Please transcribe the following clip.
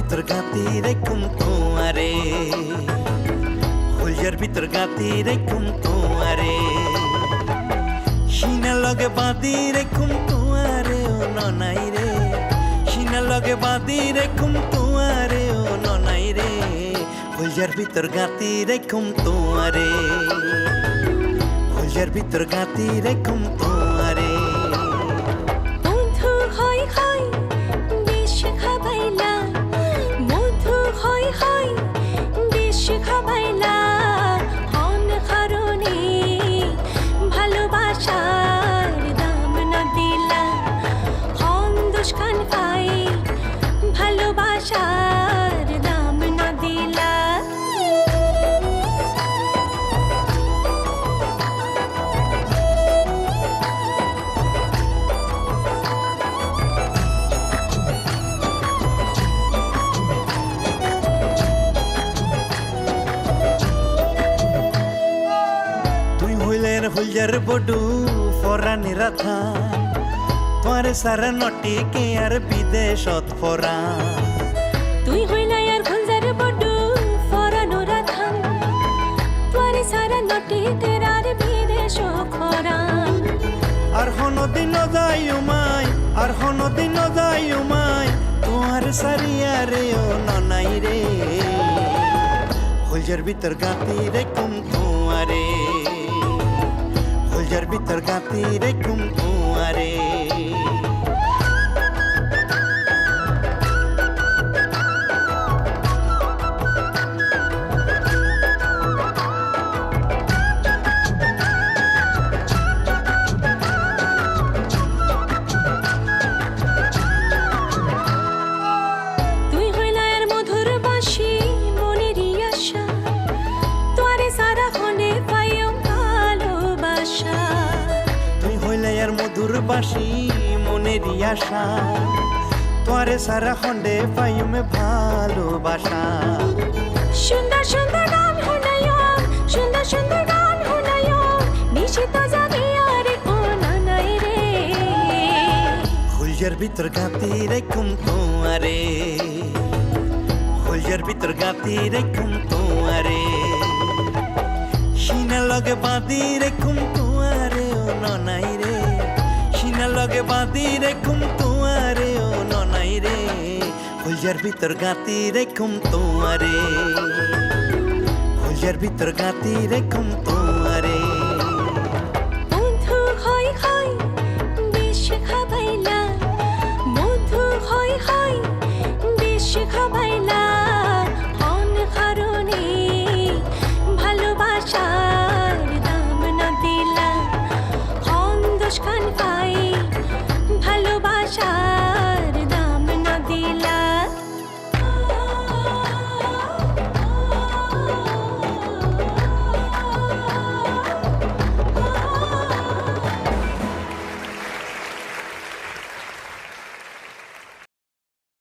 ভিতর গাতি রেখুম তোমারে, ফুলজার ভিতর গাতি রেখুম তোমারে, সিনা লগে বাঁধি রেখুম তোমারে ও ননাই রে, সিনা লগে বাঁধি রেখুম তোমারে ও ননাই রে, ফুলজার ভিতর গাতি রেখুম তোমারে, ফুলজার ভিতর গাতি রেখুম তোমারে। বন্ধু হয় হয় বেশ খাবাইলা, বন্ধু হয় হয় বেশ খাবাইলা, হন কারণে ভালোবাসার দাম না দিলা, হন দুষ্কান পাই ভালোবাসার দাম না দিলা। ফুলজার বডু ফরানি রাধা, তোমারে সারা নটি কে আর বিদেশত ফরা, তুই হইলা আর ফুলজার বডু ফরানো রাধান, তোমারে সারা নটি তেরার বিদেশ খরান। আর হনদিন যাই উমাই, আর হনদিন যাই উমাই, তোমার সারিয়া রে ও ননাই রে, ফুলজার ভিতর গাতি রেখুম তোমারে, ফুলজার ভিতর গাতি রেখুম তোমারে। তুই হইলা আর মধুর বাঁশি মনেরই আশা, তোরে সারা হনে পাইও ভালোবাসা। তুই হইলে আর মধুর বাঁশি মনেরই আশা, তোরে সারা খন্ডে পাইমে ভালোবাসা। সুন্দর সুন্দর গান শুনাইও, সুন্দর সুন্দর গান শুনাইও, নিশিত জাগে আরে ও নানাই রে, ফুলজার ভিতর গাতি রেখুম তোমারে, ফুলজার ভিতর গাতি রেখুম তোমারে, সিনা লগে বাঁধি রেখুম তোমারে ও ননাই রে, সিনা লগে বাঁধি রেখুম তোমারে ও ননাই রে, ফুলজার ভিতর গাতি রেখুম তোমারে, ফুলজার ভিতর গাতি রেখুম তোমারে।